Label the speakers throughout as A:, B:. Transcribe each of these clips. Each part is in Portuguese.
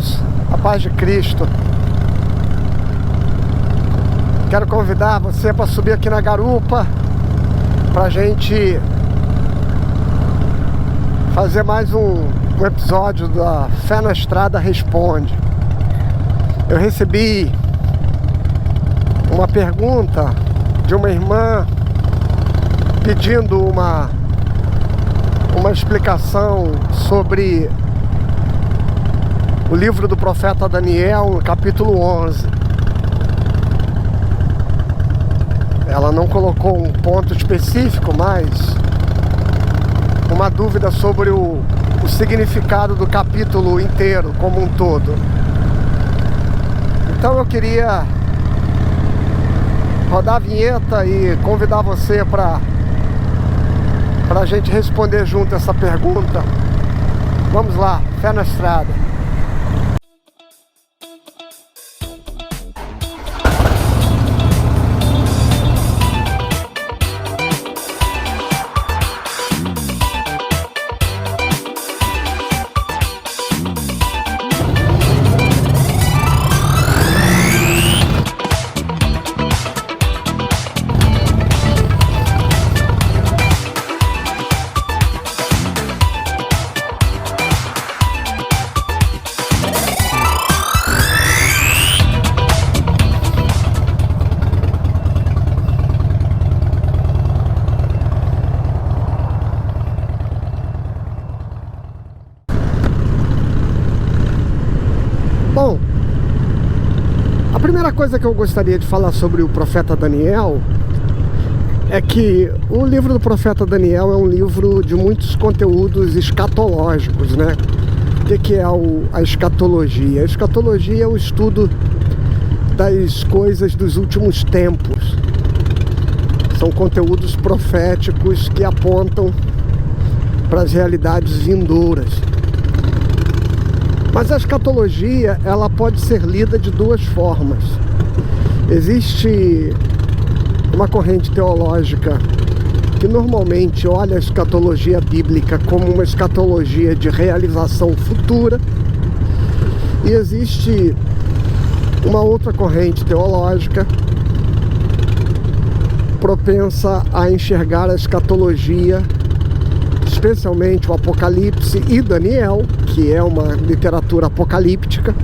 A: irmãos, a paz de Cristo. Quero convidar você para subir aqui na garupa, para a gente fazer mais um episódio da Fé na Estrada Responde. Eu recebi uma pergunta de uma irmã pedindo uma explicação sobre o livro do profeta Daniel, no capítulo 11. Ela não colocou um ponto específico, mas uma dúvida sobre o significado do capítulo inteiro, como um todo. Então eu queria rodar a vinheta e convidar você para a gente responder junto essa pergunta. Vamos lá, fé na estrada. Bom, a primeira coisa que eu gostaria de falar sobre o profeta Daniel é que o livro do profeta Daniel é um livro de muitos conteúdos escatológicos, né? O que é a escatologia? A escatologia é o estudo das coisas dos últimos tempos. São conteúdos proféticos que apontam para as realidades vindouras. Mas a escatologia, ela pode ser lida de duas formas. Existe uma corrente teológica que normalmente olha a escatologia bíblica como uma escatologia de realização futura, e existe uma outra corrente teológica propensa a enxergar a escatologia, especialmente o Apocalipse e Daniel, que é uma literatura apocalíptica,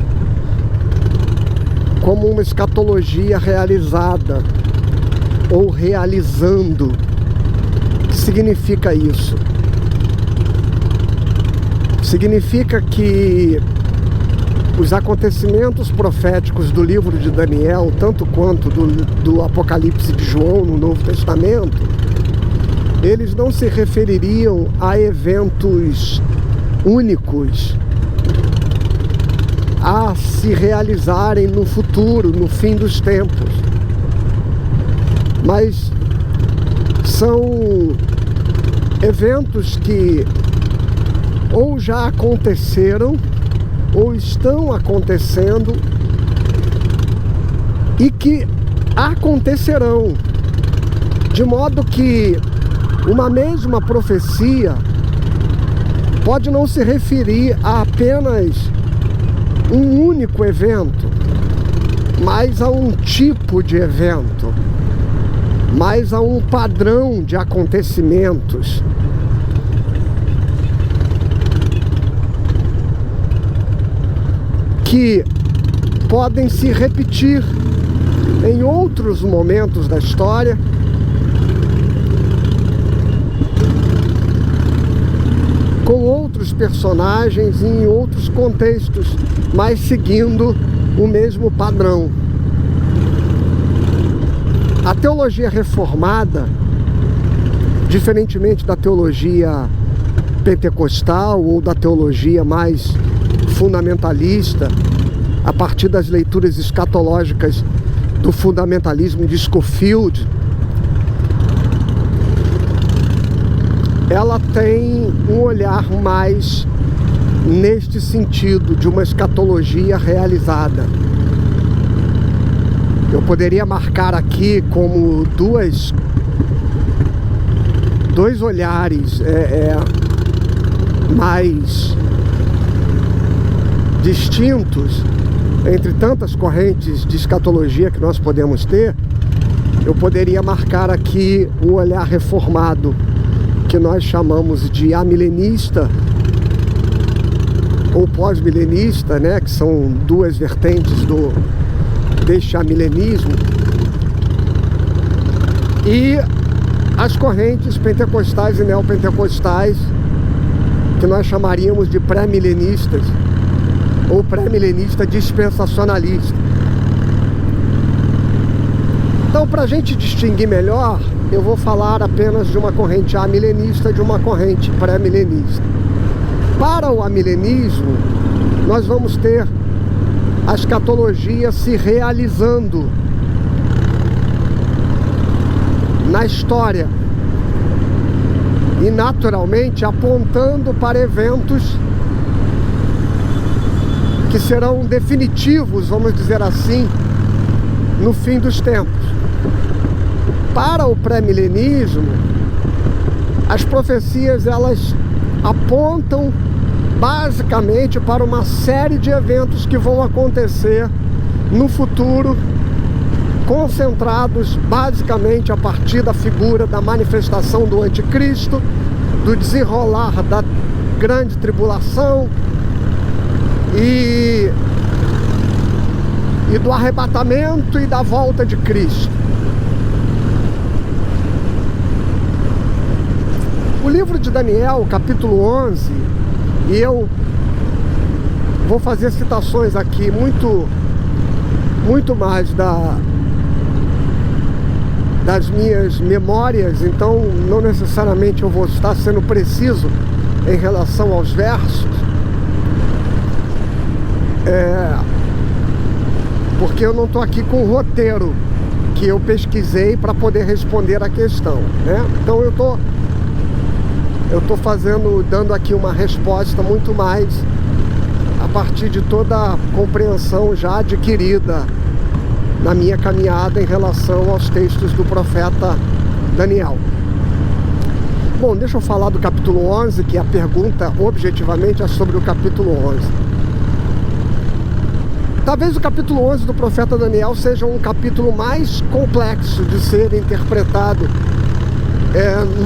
A: como uma escatologia realizada ou realizando. O que significa isso? Significa que os acontecimentos proféticos do livro de Daniel, tanto quanto do Apocalipse de João no Novo Testamento, eles não se refeririam a eventos únicos a se realizarem no futuro, no fim dos tempos, mas são eventos que ou já aconteceram ou estão acontecendo e que acontecerão, de modo que uma mesma profecia pode não se referir a apenas um único evento, mas a um tipo de evento, mas a um padrão de acontecimentos. Que podem se repetir em outros momentos da história, com outros personagens e em outros contextos, mas seguindo o mesmo padrão. A teologia reformada, diferentemente da teologia pentecostal ou da teologia mais fundamentalista, a partir das leituras escatológicas do fundamentalismo de Scofield, ela tem um olhar mais neste sentido de uma escatologia realizada. Eu poderia marcar aqui como dois olhares mais distintos, entre tantas correntes de escatologia que nós podemos ter, eu poderia marcar aqui o olhar reformado, que nós chamamos de amilenista ou pós-milenista, né, que são duas vertentes deste amilenismo, e as correntes pentecostais e neopentecostais, que nós chamaríamos de pré-milenistas ou pré-milenista dispensacionalista. Então, para a gente distinguir melhor, eu vou falar apenas de uma corrente amilenista e de uma corrente pré-milenista. Para o amilenismo, nós vamos ter a escatologia se realizando na história e naturalmente apontando para eventos que serão definitivos, vamos dizer assim, no fim dos tempos. Para o pré-milenismo, as profecias elas apontam basicamente para uma série de eventos que vão acontecer no futuro, concentrados basicamente a partir da figura da manifestação do anticristo, do desenrolar da grande tribulação e do arrebatamento e da volta de Cristo. O livro de Daniel, capítulo 11, e eu vou fazer citações aqui muito mais das minhas memórias, então não necessariamente eu vou estar sendo preciso em relação aos versos, porque eu não estou aqui com o roteiro que eu pesquisei para poder responder a questão, né? Então eu estou dando aqui uma resposta muito mais a partir de toda a compreensão já adquirida na minha caminhada em relação aos textos do profeta Daniel. Bom, deixa eu falar do capítulo 11, que a pergunta objetivamente é sobre o capítulo 11. Talvez o capítulo 11 do profeta Daniel seja um capítulo mais complexo de ser interpretado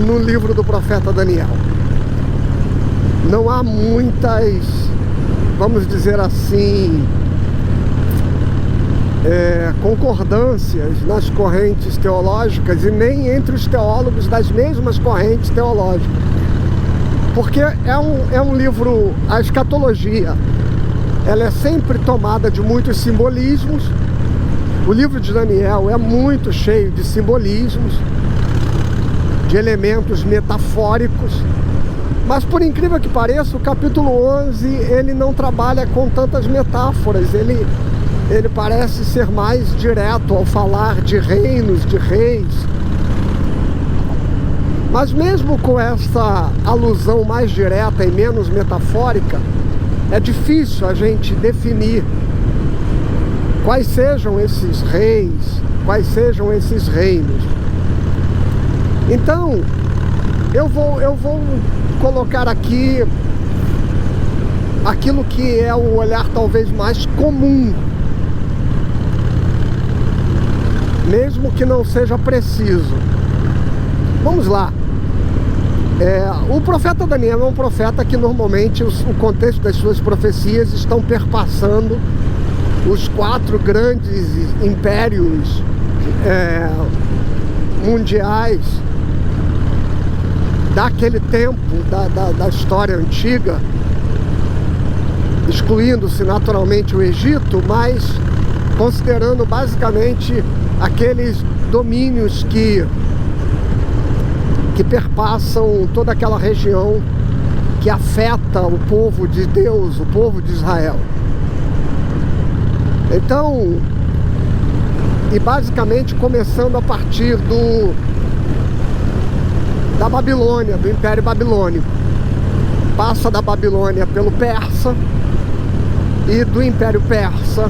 A: no livro do profeta Daniel. Não há muitas, vamos dizer assim, concordâncias nas correntes teológicas e nem entre os teólogos das mesmas correntes teológicas, porque é um livro, a escatologia ela é sempre tomada de muitos simbolismos. O livro de Daniel é muito cheio de simbolismos, de elementos metafóricos, mas por incrível que pareça, o capítulo 11 ele não trabalha com tantas metáforas, ele parece ser mais direto ao falar de reinos, de reis. Mas mesmo com essa alusão mais direta e menos metafórica, é difícil a gente definir quais sejam esses reis, quais sejam esses reinos. Então, eu vou colocar aqui aquilo que é o olhar talvez mais comum, mesmo que não seja preciso. Vamos lá. O profeta Daniel é um profeta que normalmente o contexto das suas profecias estão perpassando os 4 grandes impérios mundiais daquele tempo, da história antiga, excluindo-se naturalmente o Egito, mas considerando basicamente aqueles domínios que perpassam toda aquela região que afeta o povo de Deus, o povo de Israel. Então, e basicamente começando a partir da Babilônia, do Império Babilônico. Passa da Babilônia pelo Persa e do Império Persa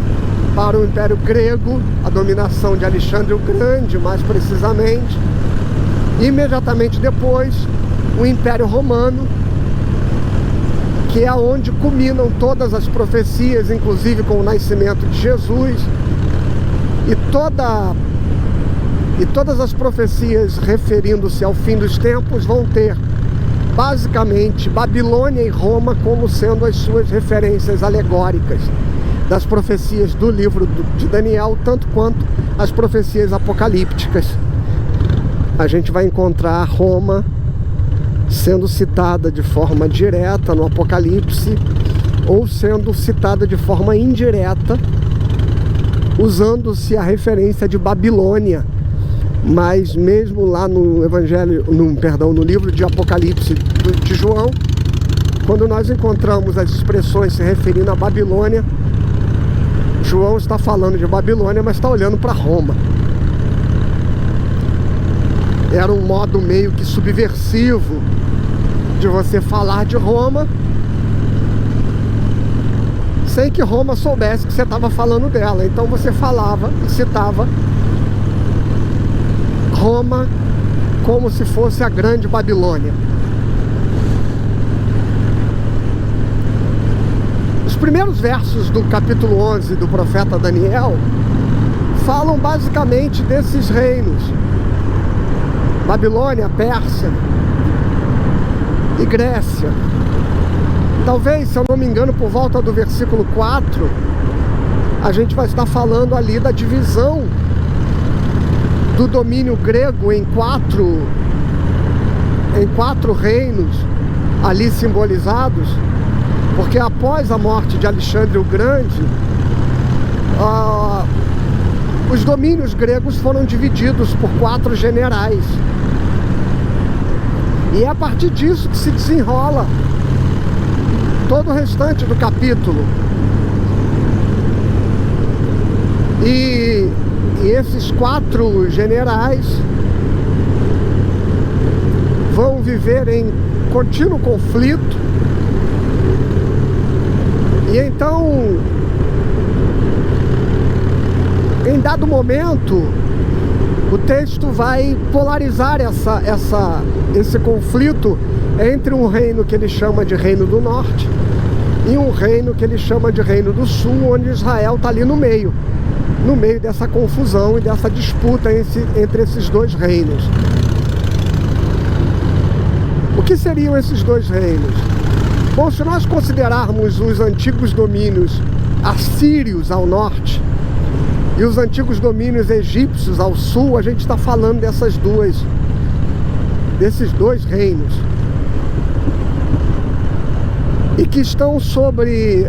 A: para o Império Grego, a dominação de Alexandre o Grande, mais precisamente. Imediatamente depois, o Império Romano, que é onde culminam todas as profecias, inclusive com o nascimento de Jesus, e todas as profecias referindo-se ao fim dos tempos vão ter basicamente Babilônia e Roma como sendo as suas referências alegóricas das profecias do livro de Daniel, tanto quanto as profecias apocalípticas. A gente vai encontrar Roma sendo citada de forma direta no Apocalipse, ou sendo citada de forma indireta, usando-se a referência de Babilônia. Mas mesmo lá no no livro de Apocalipse de João, quando nós encontramos as expressões se referindo a Babilônia, João está falando de Babilônia, mas está olhando para Roma. Era um modo meio que subversivo de você falar de Roma sem que Roma soubesse que você estava falando dela. Então você falava e citava Roma como se fosse a grande Babilônia. Os primeiros versos do capítulo 11 do profeta Daniel falam basicamente desses reinos: Babilônia, Pérsia e Grécia. Talvez, se eu não me engano, por volta do versículo 4, a gente vai estar falando ali da divisão do domínio grego em quatro reinos ali simbolizados, porque após a morte de Alexandre o Grande, os domínios gregos foram divididos por 4 generais. E é a partir disso que se desenrola todo o restante do capítulo. E esses 4 generais vão viver em contínuo conflito. E então, em dado momento, o texto vai polarizar esse conflito entre um reino que ele chama de Reino do Norte e um reino que ele chama de Reino do Sul, onde Israel está ali no meio dessa confusão e dessa disputa entre esses 2 reinos. O que seriam esses 2 reinos? Bom, se nós considerarmos os antigos domínios assírios ao norte e os antigos domínios egípcios ao sul, a gente está falando desses dois reinos, e que estão sobre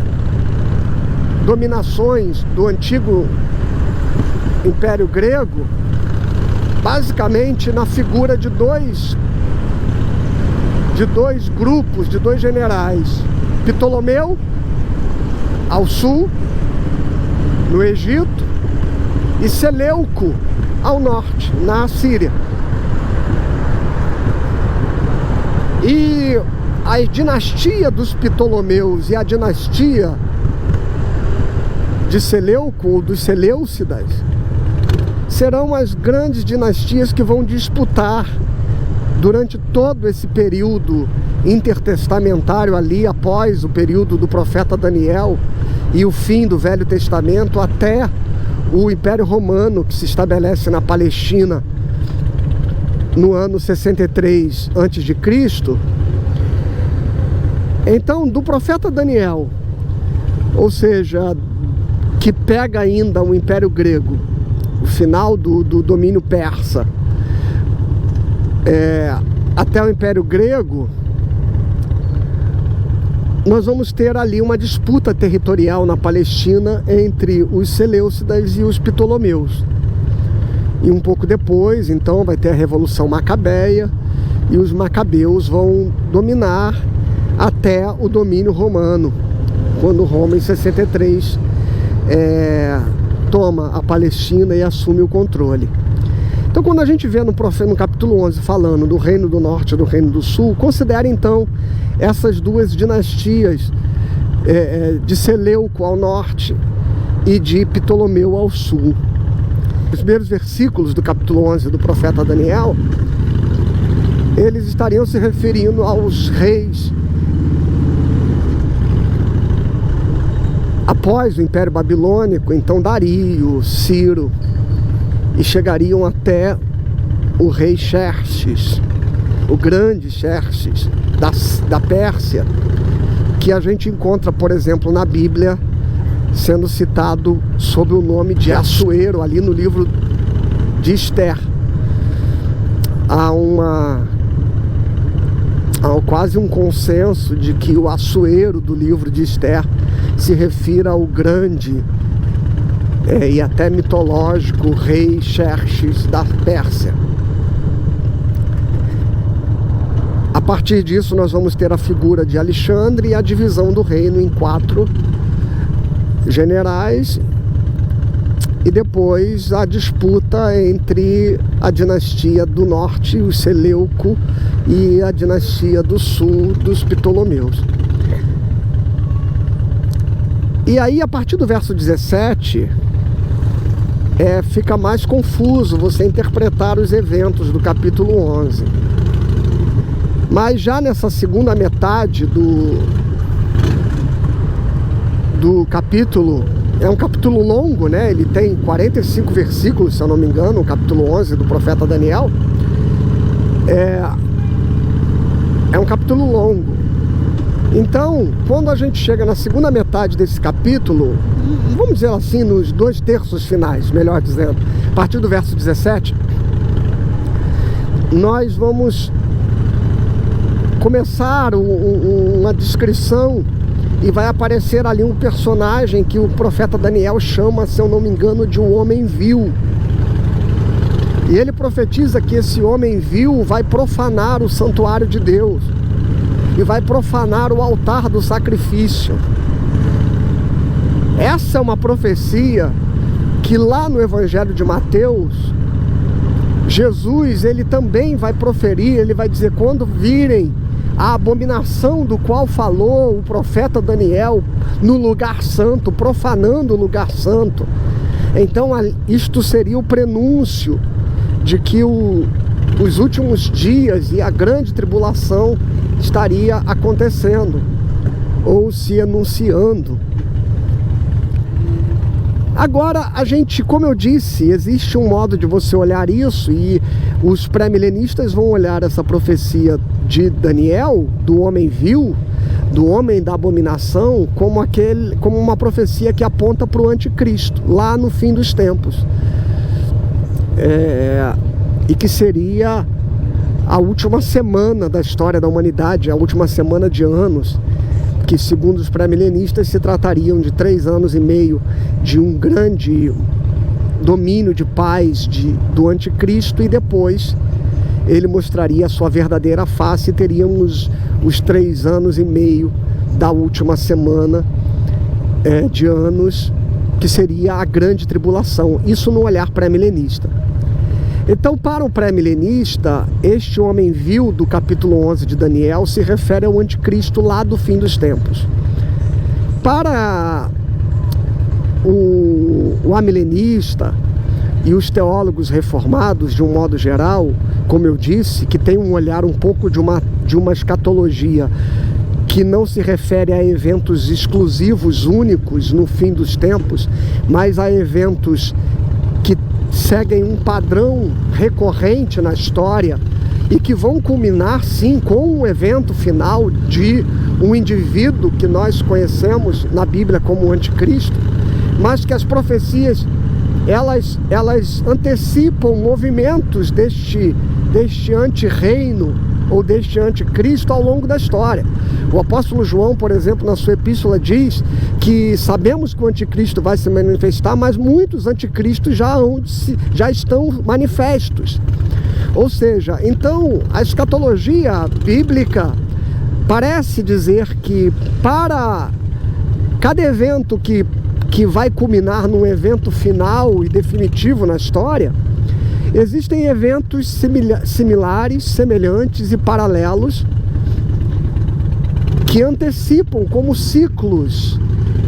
A: dominações do antigo Império Grego, basicamente na figura de dois grupos, de 2 generais: Ptolomeu ao sul, no Egito, e Seleuco ao norte, na Assíria. E a dinastia dos Ptolomeus e a dinastia de Seleuco, ou dos Seleucidas, serão as grandes dinastias que vão disputar durante todo esse período intertestamentário ali, após o período do profeta Daniel e o fim do Velho Testamento, até o Império Romano, que se estabelece na Palestina no ano 63 a.C. Então, do profeta Daniel, ou seja, que pega ainda o Império Grego, o final do domínio persa, até o Império Grego, nós vamos ter ali uma disputa territorial na Palestina entre os Seleucidas e os Ptolomeus. E um pouco depois, então, vai ter a Revolução Macabeia, e os Macabeus vão dominar até o domínio romano, quando Roma, em 63, toma a Palestina e assume o controle. Então, quando a gente vê no capítulo 11 falando do Reino do Norte e do Reino do Sul, considere então essas 2 dinastias, de Seleuco ao norte e de Ptolomeu ao sul. Os primeiros versículos do capítulo 11 do profeta Daniel, eles estariam se referindo aos reis após o Império Babilônico, então Dario, Ciro, e chegariam até o rei Xerxes, o grande Xerxes da Pérsia, que a gente encontra, por exemplo, na Bíblia, sendo citado sob o nome de Assuero, ali no livro de Esther. Há quase um consenso de que o Assuero do livro de Esther se refira ao grande e até mitológico rei Xerxes da Pérsia. A partir disso nós vamos ter a figura de Alexandre e a divisão do reino em 4 generais, e depois a disputa entre a dinastia do norte, o Seleuco, e a dinastia do sul, dos Ptolomeus. E aí, a partir do verso 17, fica mais confuso você interpretar os eventos do capítulo 11. Mas já nessa segunda metade do capítulo, é um capítulo longo, né? Ele tem 45 versículos, se eu não me engano, o capítulo 11 do profeta Daniel. É um capítulo longo. Então, quando a gente chega na segunda metade desse capítulo, vamos dizer assim, nos 2/3 finais, melhor dizendo, a partir do verso 17, nós vamos começar uma descrição, e vai aparecer ali um personagem que o profeta Daniel chama, se eu não me engano, de um homem vil. E ele profetiza que esse homem vil vai profanar o santuário de Deus e vai profanar o altar do sacrifício. Essa é uma profecia que lá no Evangelho de Mateus, Jesus, ele também vai proferir. Ele vai dizer: quando virem a abominação do qual falou o profeta Daniel no lugar santo, profanando o lugar santo, então isto seria o prenúncio de que os últimos dias e a grande tribulação estaria acontecendo, ou se anunciando. Agora, como eu disse, existe um modo de você olhar isso, e os pré-milenistas vão olhar essa profecia de Daniel, do homem vil, do homem da abominação, como uma profecia que aponta para o anticristo, lá no fim dos tempos. E que seria a última semana da história da humanidade, a última semana de anos, que segundo os pré-milenistas se tratariam de 3 anos e meio de um grande domínio de paz do anticristo, e depois ele mostraria a sua verdadeira face, e teríamos os 3 anos e meio da última semana de anos, que seria a grande tribulação. Isso no olhar pré-milenista. Então, para o pré-milenista, este homem vil do capítulo 11 de Daniel se refere ao anticristo lá do fim dos tempos. Para o amilenista e os teólogos reformados, de um modo geral, como eu disse, que tem um olhar um pouco de uma escatologia que não se refere a eventos exclusivos, únicos no fim dos tempos, mas a eventos que seguem um padrão recorrente na história e que vão culminar, sim, com um evento final de um indivíduo que nós conhecemos na Bíblia como o anticristo, mas que as profecias elas antecipam movimentos deste anti-reino ou deste anticristo ao longo da história. O apóstolo João, por exemplo, na sua epístola diz que sabemos que o anticristo vai se manifestar, mas muitos anticristos já estão manifestos. Ou seja, então a escatologia bíblica parece dizer que para cada evento que vai culminar num evento final e definitivo na história, existem eventos similares, semelhantes e paralelos que antecipam como ciclos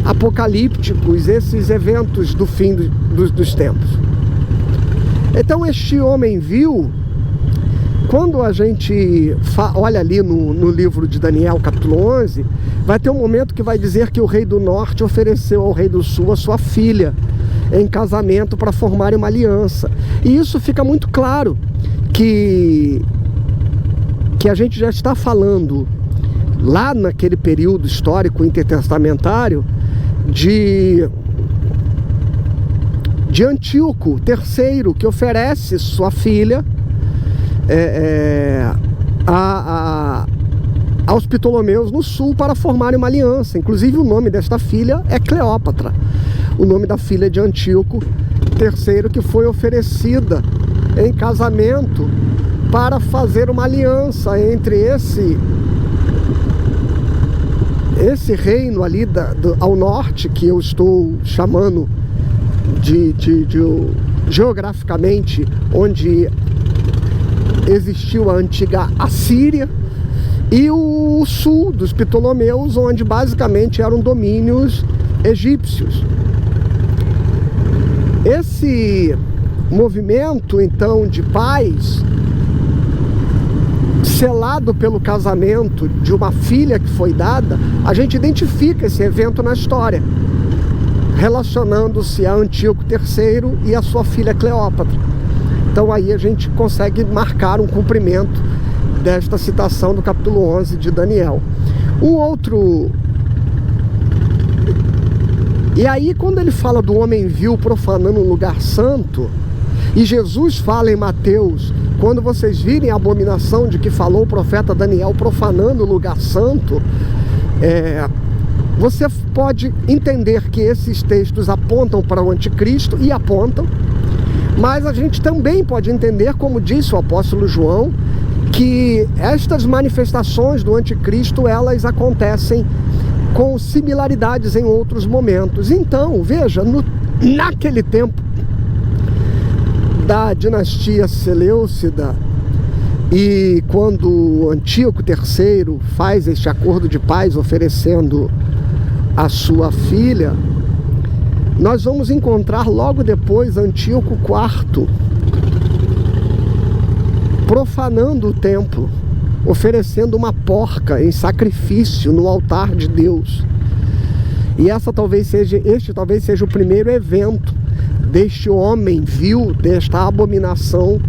A: apocalípticos esses eventos do fim dos tempos. Então este homem vil, quando a gente olha ali no livro de Daniel, capítulo 11, Vai ter um momento que vai dizer que o rei do norte ofereceu ao rei do sul a sua filha em casamento para formarem uma aliança. E isso fica muito claro que a gente já está falando lá naquele período histórico intertestamentário de Antíoco III, que oferece sua filha aos Ptolomeus no sul para formarem uma aliança. Inclusive o nome desta filha é Cleópatra, o nome da filha de Antíoco III, que foi oferecida em casamento para fazer uma aliança entre esse reino ali ao norte, que eu estou chamando geograficamente, onde existiu a antiga Assíria, e o sul dos Ptolomeus, onde basicamente eram domínios egípcios. Esse movimento, então, de paz, selado pelo casamento de uma filha que foi dada, a gente identifica esse evento na história, relacionando-se a Antíoco III e a sua filha Cleópatra. Então aí a gente consegue marcar um cumprimento desta citação do capítulo 11 de Daniel. E aí, quando ele fala do homem vil profanando um lugar santo, e Jesus fala em Mateus: quando vocês virem a abominação de que falou o profeta Daniel profanando o lugar santo, você pode entender que esses textos apontam para o anticristo, e apontam, mas a gente também pode entender, como disse o apóstolo João, que estas manifestações do anticristo, elas acontecem com similaridades em outros momentos. Então, veja, naquele tempo da dinastia Seleucida, e quando Antíoco III faz este acordo de paz oferecendo a sua filha, nós vamos encontrar logo depois Antíoco IV profanando o templo, oferecendo uma porca em sacrifício no altar de Deus. E este talvez seja o primeiro evento deste homem vil, desta abominação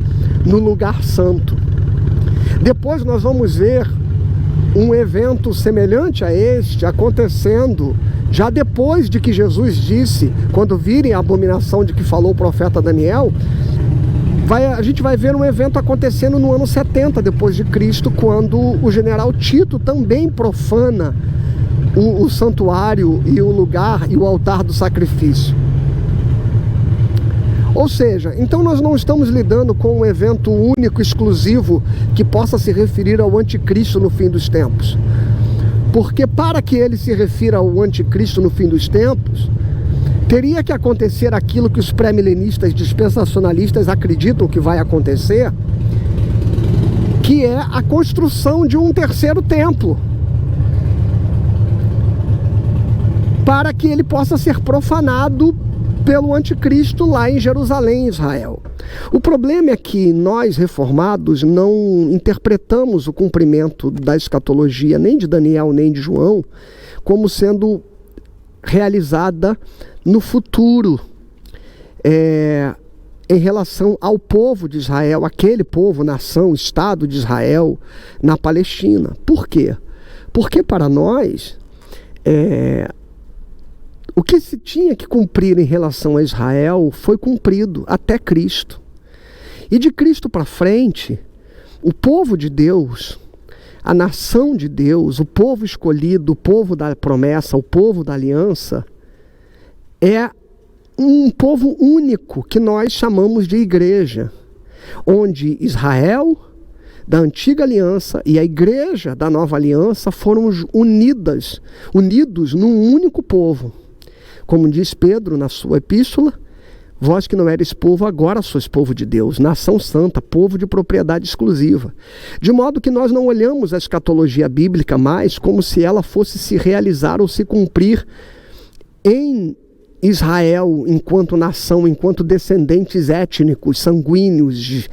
A: no lugar santo. Depois nós vamos ver um evento semelhante a este acontecendo já depois de que Jesus disse, quando virem a abominação de que falou o profeta Daniel, a gente vai ver um evento acontecendo no ano 70 depois de Cristo, quando o general Tito também profana o santuário e o lugar e o altar do sacrifício. Ou seja, então nós não estamos lidando com um evento único, exclusivo, que possa se referir ao anticristo no fim dos tempos. Porque para que ele se refira ao anticristo no fim dos tempos, teria que acontecer aquilo que os pré-milenistas dispensacionalistas acreditam que vai acontecer, que é a construção de um terceiro templo, para que ele possa ser profanado pelo anticristo lá em Jerusalém, Israel. O problema é que nós, reformados, não interpretamos o cumprimento da escatologia, nem de Daniel, nem de João, como sendo realizada no futuro, em relação ao povo de Israel, aquele povo, nação, Estado de Israel na Palestina. Por quê? Porque para nós, o que se tinha que cumprir em relação a Israel foi cumprido até Cristo. E de Cristo para frente, o povo de Deus, a nação de Deus, o povo escolhido, o povo da promessa, o povo da aliança, é um povo único que nós chamamos de igreja, onde Israel da antiga aliança e a igreja da nova aliança foram unidos num único povo. Como diz Pedro na sua epístola: vós que não eres povo, agora sois povo de Deus, nação santa, povo de propriedade exclusiva. De modo que nós não olhamos a escatologia bíblica mais como se ela fosse se realizar ou se cumprir em Israel enquanto nação, enquanto descendentes étnicos, sanguíneos,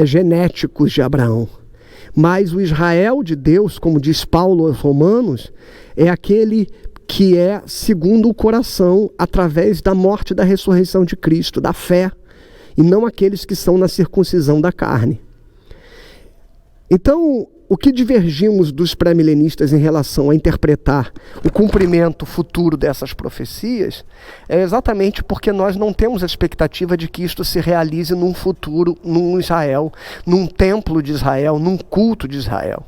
A: genéticos de Abraão. Mas o Israel de Deus, como diz Paulo aos Romanos, é aquele que é segundo o coração, através da morte e da ressurreição de Cristo, da fé, e não aqueles que são na circuncisão da carne. Então, o que divergimos dos pré-milenistas em relação a interpretar o cumprimento futuro dessas profecias é exatamente porque nós não temos a expectativa de que isto se realize num futuro, num Israel, num templo de Israel, num culto de Israel.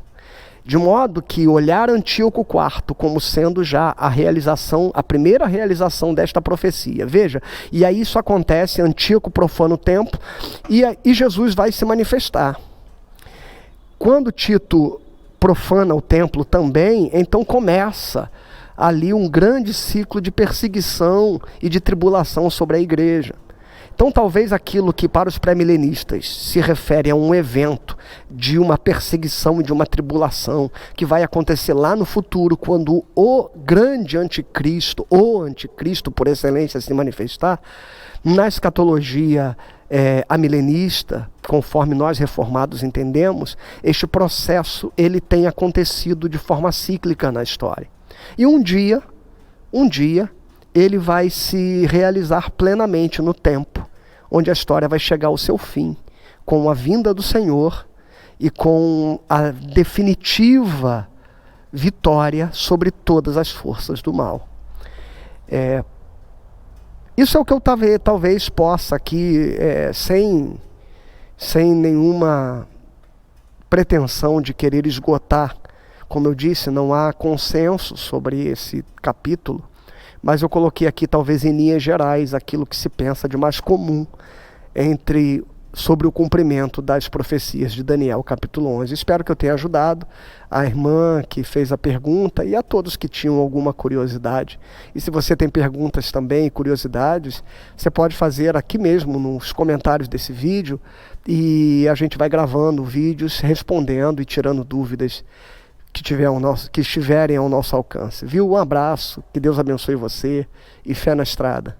A: De modo que olhar Antíoco IV como sendo já a realização, a primeira realização desta profecia. Veja, e aí isso acontece, Antíoco profana o templo e Jesus vai se manifestar. Quando Tito profana o templo também, então começa ali um grande ciclo de perseguição e de tribulação sobre a igreja. Então talvez aquilo que para os pré-milenistas se refere a um evento de uma perseguição e de uma tribulação que vai acontecer lá no futuro, quando o grande anticristo, o anticristo por excelência se manifestar, na escatologia amilenista, conforme nós reformados entendemos, este processo ele tem acontecido de forma cíclica na história. E um dia, ele vai se realizar plenamente no tempo, onde a história vai chegar ao seu fim, com a vinda do Senhor e com a definitiva vitória sobre todas as forças do mal. Isso é o que eu talvez possa aqui, sem nenhuma pretensão de querer esgotar. Como eu disse, não há consenso sobre esse capítulo, mas eu coloquei aqui talvez em linhas gerais aquilo que se pensa de mais comum sobre o cumprimento das profecias de Daniel, capítulo 11. Espero que eu tenha ajudado a irmã que fez a pergunta e a todos que tinham alguma curiosidade. E se você tem perguntas também, curiosidades, você pode fazer aqui mesmo nos comentários desse vídeo e a gente vai gravando vídeos respondendo e tirando dúvidas que estiverem ao nosso alcance. Viu? Um abraço, que Deus abençoe você e fé na estrada.